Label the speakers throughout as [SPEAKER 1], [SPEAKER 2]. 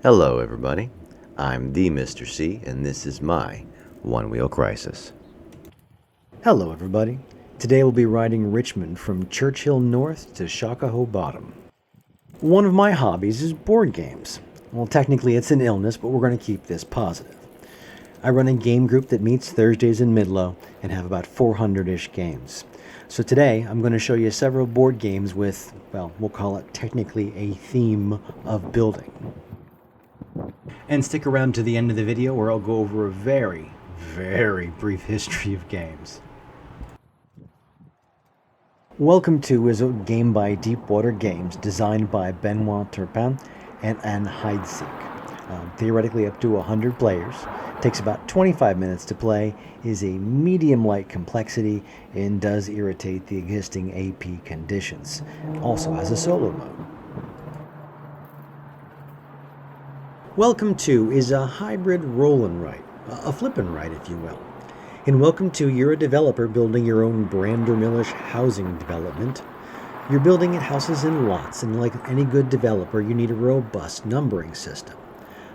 [SPEAKER 1] Hello everybody, I'm the Mr. C and this is my One Wheel Crisis.
[SPEAKER 2] Hello everybody. Today we'll be riding Richmond from Churchill North to Shakahoe Bottom. One of my hobbies is board games. Well, technically it's an illness, but we're going to keep this positive. I run a game group that meets Thursdays in Midlow and have about 400-ish games. So today I'm going to show you several board games with, well, we'll call it technically a theme of building. And stick around to the end of the video where I'll go over a very, very brief history of games. Welcome to is a game by Deepwater Games, designed by Benoit Turpin and Anne Heidsieck. Theoretically up to 100 players. Takes about 25 minutes to play, is a medium-light complexity, and does irritate the existing AP conditions. Also has a solo mode. Welcome to is a hybrid roll and write, a flip and write if you will. In Welcome to, you're a developer building your own Brandermillish housing development. You're building houses in lots, and like any good developer, you need a robust numbering system.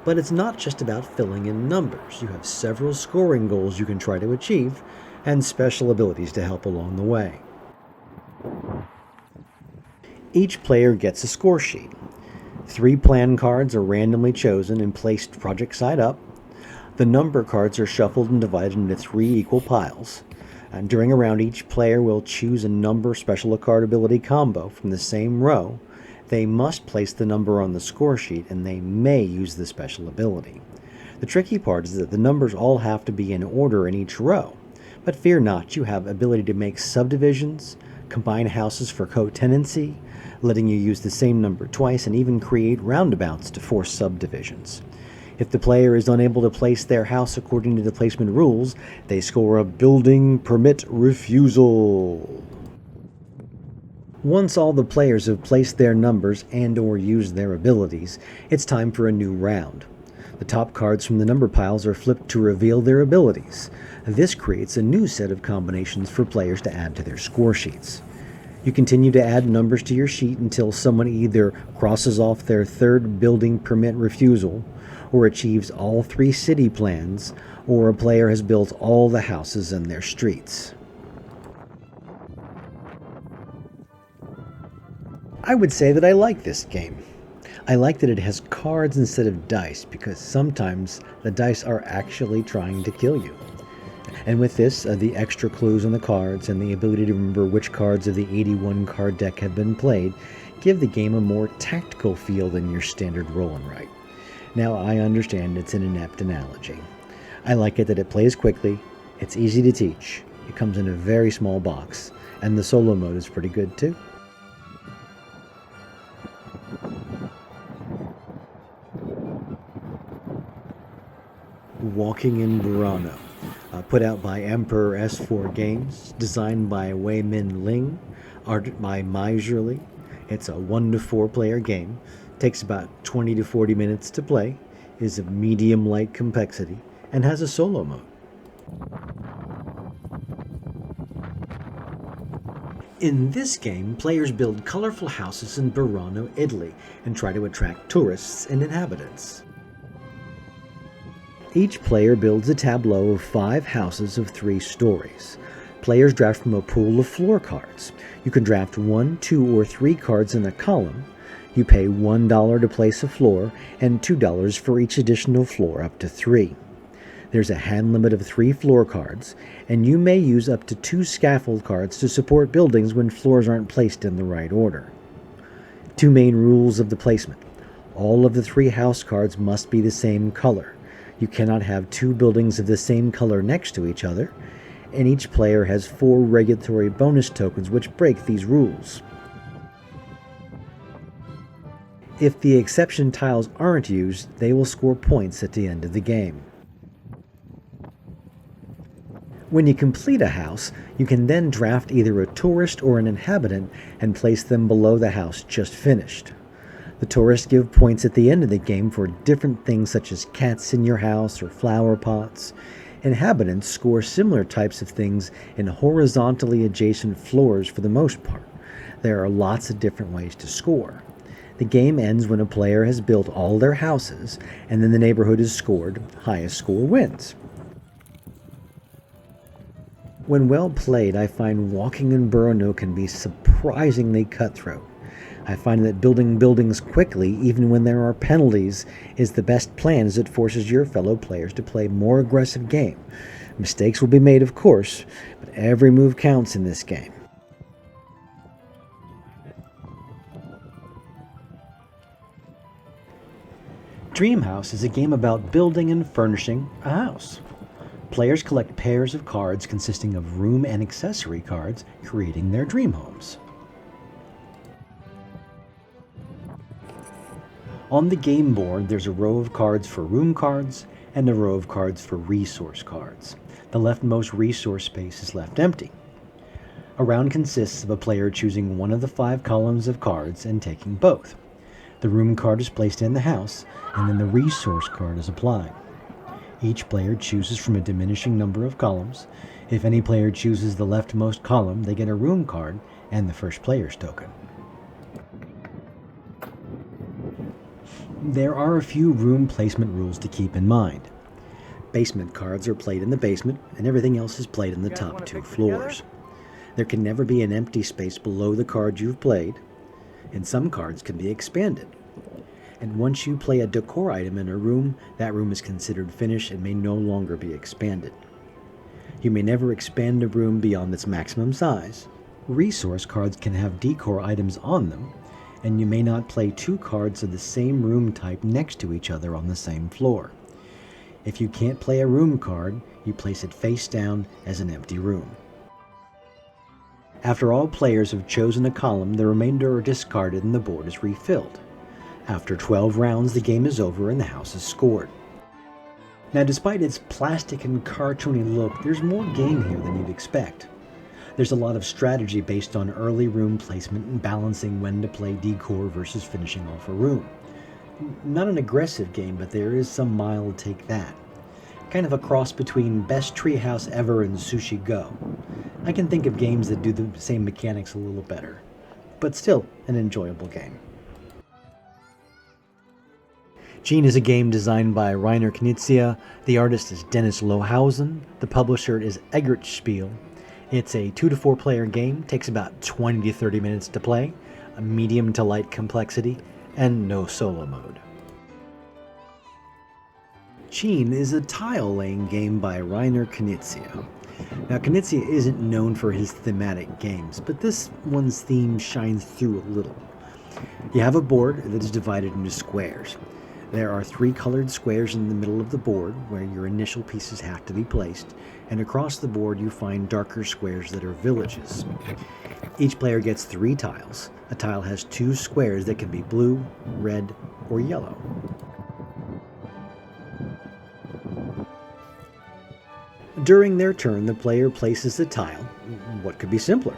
[SPEAKER 2] But it's not just about filling in numbers. You have several scoring goals you can try to achieve, and special abilities to help along the way. Each player gets a score sheet. 3 plan cards are randomly chosen and placed project side up. The number cards are shuffled and divided into 3 equal piles. And during a round, each player will choose a number special card ability combo from the same row. They must place the number on the score sheet, and they may use the special ability. The tricky part is that the numbers all have to be in order in each row. But fear not, you have ability to make subdivisions, combine houses for co-tenancy, letting you use the same number twice, and even create roundabouts to force subdivisions. If the player is unable to place their house according to the placement rules, they score a building permit refusal. Once all the players have placed their numbers and or used their abilities, it's time for a new round. The top cards from the number piles are flipped to reveal their abilities. This creates a new set of combinations for players to add to their score sheets. You continue to add numbers to your sheet until someone either crosses off their 3rd building permit refusal, or achieves all 3 city plans, or a player has built all the houses in their streets. I would say that I like this game. I like that it has cards instead of dice, because sometimes the dice are actually trying to kill you. And with this, the extra clues on the cards and the ability to remember which cards of the 81 card deck have been played give the game a more tactical feel than your standard roll and write. Now, I understand it's an inept analogy. I like it that it plays quickly, it's easy to teach, it comes in a very small box, and the solo mode is pretty good too. Walking in Burano, put out by Emperor S4 Games, designed by Wei Min Ling, art by Miserly. It's a 1 to 4 player game, takes about 20 to 40 minutes to play, is of medium-light complexity, and has a solo mode. In this game, players build colorful houses in Burano, Italy, and try to attract tourists and inhabitants. Each player builds a tableau of 5 houses of 3 stories. Players draft from a pool of floor cards. You can draft 1, 2, or 3 cards in a column. You pay $1 to place a floor, and $2 for each additional floor up to 3. There's a hand limit of 3 floor cards, and you may use up to 2 scaffold cards to support buildings when floors aren't placed in the right order. 2 main rules of the placement. All of the 3 house cards must be the same color. You cannot have 2 buildings of the same color next to each other, and each player has 4 regulatory bonus tokens which break these rules. If the exception tiles aren't used, they will score points at the end of the game. When you complete a house, you can then draft either a tourist or an inhabitant and place them below the house just finished. The tourists give points at the end of the game for different things such as cats in your house or flower pots. Inhabitants score similar types of things in horizontally adjacent floors for the most part. There are lots of different ways to score. The game ends when a player has built all their houses, and then the neighborhood is scored. Highest score wins. When well played, I find walking in Burrow can be surprisingly cutthroat. I find that building buildings quickly, even when there are penalties, is the best plan as it forces your fellow players to play a more aggressive game. Mistakes will be made, of course, but every move counts in this game. Dream House is a game about building and furnishing a house. Players collect pairs of cards consisting of room and accessory cards, creating their dream homes. On the game board, there's a row of cards for room cards and a row of cards for resource cards. The leftmost resource space is left empty. A round consists of a player choosing one of the 5 columns of cards and taking both. The room card is placed in the house, and then the resource card is applied. Each player chooses from a diminishing number of columns. If any player chooses the leftmost column, they get a room card and the first player's token. There are a few room placement rules to keep in mind. Basement cards are played in the basement, and everything else is played in the top 2 floors. There can never be an empty space below the card you've played, and some cards can be expanded. And once you play a decor item in a room, that room is considered finished and may no longer be expanded. You may never expand a room beyond its maximum size. Resource cards can have decor items on them, and you may not play 2 cards of the same room type next to each other on the same floor. If you can't play a room card, you place it face down as an empty room. After all players have chosen a column, the remainder are discarded and the board is refilled. After 12 rounds, the game is over and the house is scored. Now, despite its plastic and cartoony look, there's more game here than you'd expect. There's a lot of strategy based on early room placement and balancing when to play decor versus finishing off a room. Not an aggressive game, but there is some mild take that. Kind of a cross between Best Treehouse Ever and Sushi Go. I can think of games that do the same mechanics a little better, but still an enjoyable game. Gene is a game designed by Rainer Knizia. The artist is Dennis Lohausen. The publisher is Egert Spiel. It's a 2 to 4 player game, takes about 20 to 30 minutes to play, a medium to light complexity, and no solo mode. Gene is a tile-laying game by Rainer Knizia. Now, Knizia isn't known for his thematic games, but this one's theme shines through a little. You have a board that is divided into squares. There are 3 colored squares in the middle of the board where your initial pieces have to be placed, and across the board you find darker squares that are villages. Each player gets 3 tiles. A tile has 2 squares that can be blue, red, or yellow. During their turn, the player places a tile. What could be simpler?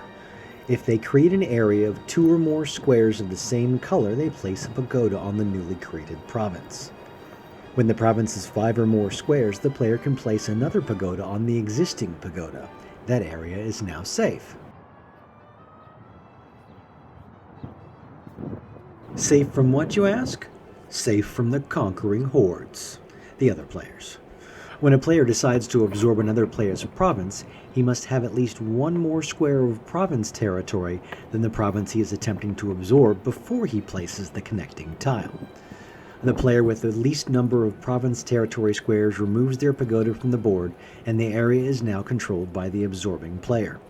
[SPEAKER 2] If they create an area of 2 or more squares of the same color, they place a pagoda on the newly created province. When the province is 5 or more squares, the player can place another pagoda on the existing pagoda. That area is now safe. Safe from what, you ask? Safe from the conquering hordes, the other players. When a player decides to absorb another player's province, he must have at least 1 more square of province territory than the province he is attempting to absorb before he places the connecting tile. The player with the least number of province territory squares removes their pagoda from the board, and the area is now controlled by the absorbing player.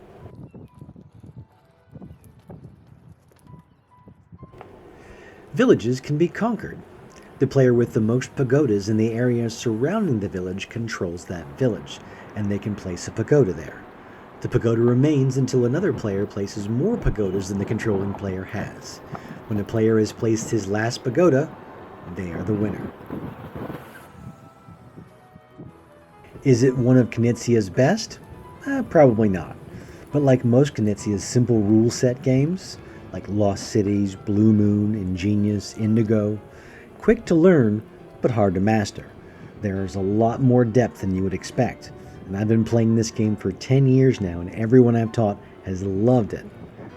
[SPEAKER 2] Villages can be conquered. The player with the most pagodas in the area surrounding the village controls that village, and they can place a pagoda there. The pagoda remains until another player places more pagodas than the controlling player has. When the player has placed his last pagoda, they are the winner. Is it one of Knizia's best? Probably not. But like most Knizia's simple rule set games, like Lost Cities, Blue Moon, Ingenious, Indigo, quick to learn, but hard to master. There's a lot more depth than you would expect, and I've been playing this game for 10 years now, and everyone I've taught has loved it.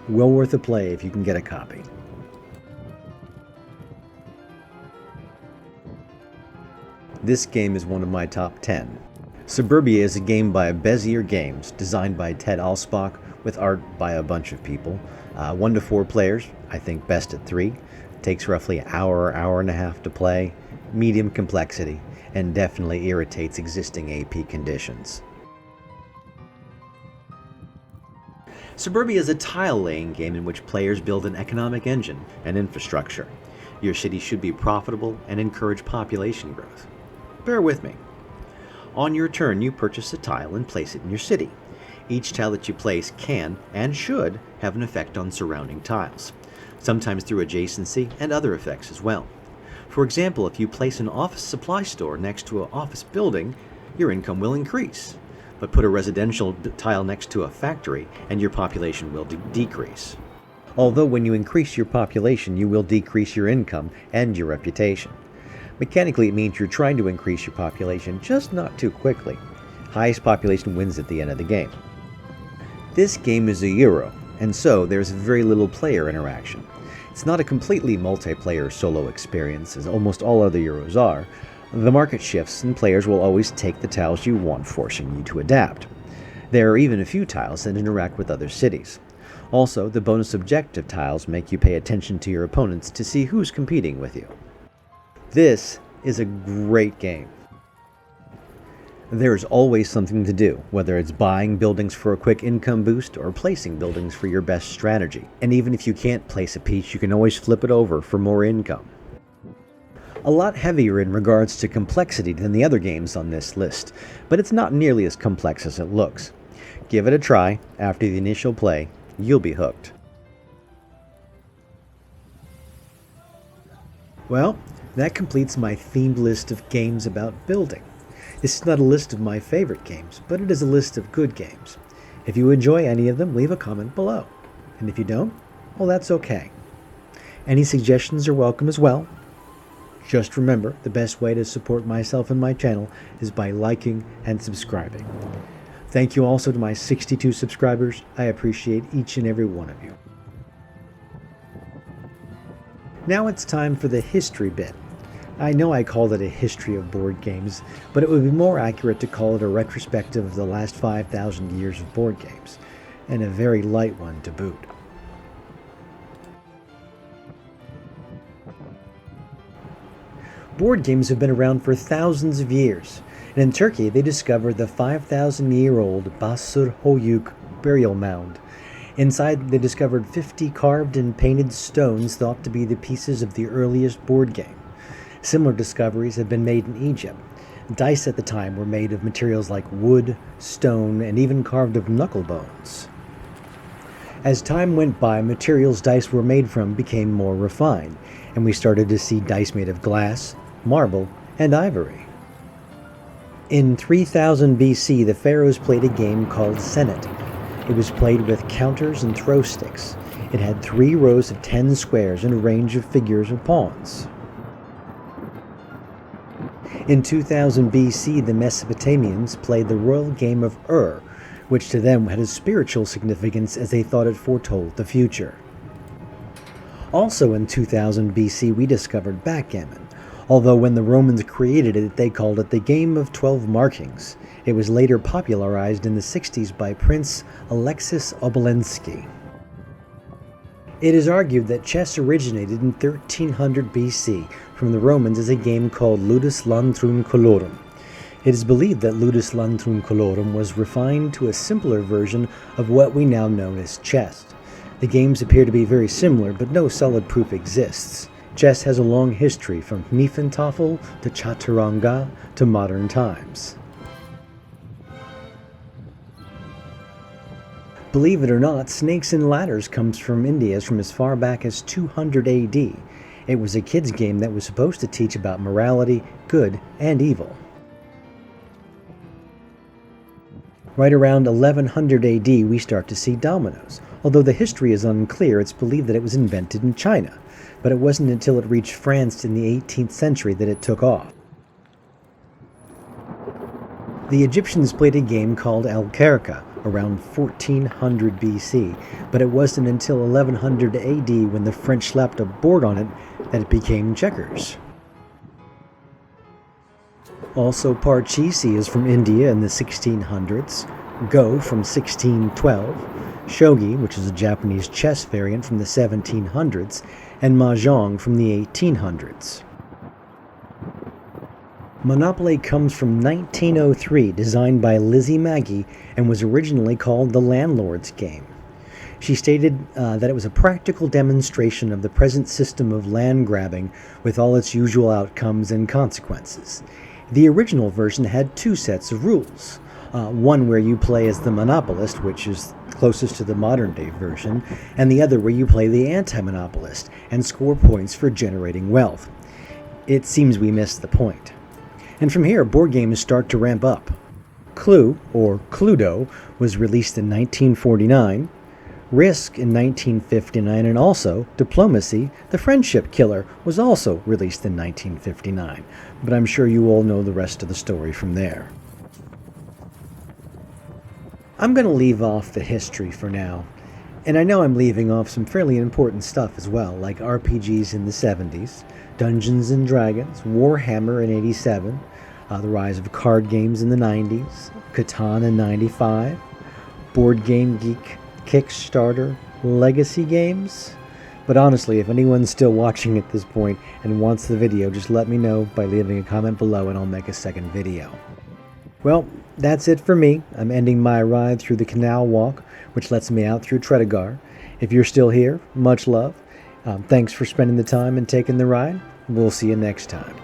[SPEAKER 2] Well worth a play if you can get a copy. This game is one of my top 10. Suburbia is a game by Bezier Games, designed by Ted Alspach, with art by a bunch of people. 1 to 4 players, I think best at 3. Takes roughly an hour, hour and a half to play. Medium complexity, and definitely irritates existing AP conditions. Suburbia is a tile-laying game in which players build an economic engine and infrastructure. Your city should be profitable and encourage population growth. Bear with me. On your turn, you purchase a tile and place it in your city. Each tile that you place can, and should, have an effect on surrounding tiles, sometimes through adjacency and other effects as well. For example, if you place an office supply store next to an office building, your income will increase. But put a residential tile next to a factory, and your population will decrease. Although when you increase your population, you will decrease your income and your reputation. Mechanically, it means you're trying to increase your population, just not too quickly. Highest population wins at the end of the game. This game is a Euro, and so there's very little player interaction. It's not a completely multiplayer solo experience, as almost all other Euros are. The market shifts, and players will always take the tiles you want, forcing you to adapt. There are even a few tiles that interact with other cities. Also, the bonus objective tiles make you pay attention to your opponents to see who's competing with you. This is a great game. There's always something to do, whether it's buying buildings for a quick income boost or placing buildings for your best strategy. And even if you can't place a piece, you can always flip it over for more income. A lot heavier in regards to complexity than the other games on this list, but it's not nearly as complex as it looks. Give it a try. After the initial play, you'll be hooked. Well, that completes my themed list of games about building. This is not a list of my favorite games, but it is a list of good games. If you enjoy any of them, leave a comment below. And if you don't, well, that's okay. Any suggestions are welcome as well. Just remember, the best way to support myself and my channel is by liking and subscribing. Thank you also to my 62 subscribers. I appreciate each and every one of you. Now it's time for the history bit. I know I called it a history of board games, but it would be more accurate to call it a retrospective of the last 5,000 years of board games, and a very light one to boot. Board games have been around for thousands of years, and in Turkey they discovered the 5,000-year-old Basur Hoyuk burial mound. Inside they discovered 50 carved and painted stones thought to be the pieces of the earliest board game. Similar discoveries have been made in Egypt. Dice at the time were made of materials like wood, stone, and even carved of knuckle bones. As time went by, materials dice were made from became more refined, and we started to see dice made of glass, marble, and ivory. In 3000 BC, the pharaohs played a game called Senet. It was played with counters and throw sticks. It had 3 rows of 10 squares and a range of figures and pawns. In 2000 BC, the Mesopotamians played the royal game of which to them had a spiritual significance as they thought it foretold the future. Also in 2000 BC, we discovered backgammon, although when the Romans created it, they called it the Game of 12 Markings. It was later popularized in the 60s by Prince Alexis Obolensky. It is argued that chess originated in 1300 BC from the Romans as a game called Ludus Lantrum Colorum. It is believed that Ludus Lantrum Colorum was refined to a simpler version of what we now know as chess. The games appear to be very similar, but no solid proof exists. Chess has a long history from Hnefatafel to Chaturanga to modern times. Believe it or not, Snakes and Ladders comes from India from as far back as 200 AD. It was a kids' game that was supposed to teach about morality, good, and evil. Right around 1100 AD, we start to see dominoes. Although the history is unclear, it's believed that it was invented in China, but it wasn't until it reached France in the 18th century that it took off. The Egyptians played a game called Al-Karka around 1400 BC, but it wasn't until 1100 AD when the French slapped a board on it that it became checkers. Also, Parcheesi is from India in the 1600s, Go from 1612, Shogi, which is a Japanese chess variant from the 1700s, and Mahjong from the 1800s. Monopoly comes from 1903, designed by Lizzie Magie, and was originally called the Landlord's Game. She stated that it was a practical demonstration of the present system of land grabbing with all its usual outcomes and consequences. The original version had two sets of rules. One where you play as the monopolist, which is closest to the modern-day version, and the other where you play the anti-monopolist and score points for generating wealth. It seems we missed the point. And from here, board games start to ramp up. Clue, or Cluedo, was released in 1949, Risk in 1959, and also Diplomacy, the Friendship Killer, was also released in 1959. But I'm sure you all know the rest of the story from there. I'm going to leave off the history for now. And I know I'm leaving off some fairly important stuff as well, like RPGs in the 70s, Dungeons and Dragons, Warhammer in 87, the rise of card games in the 90s, Catan in 95, Board Game Geek, Kickstarter, Legacy games. But honestly, if anyone's still watching at this point and wants the video, just let me know by leaving a comment below and I'll make a second video. Well, that's it for me. I'm ending my ride through the canal walk, which lets me out through Tredegar. If you're still here, much love. Thanks for spending the time and taking the ride. We'll see you next time.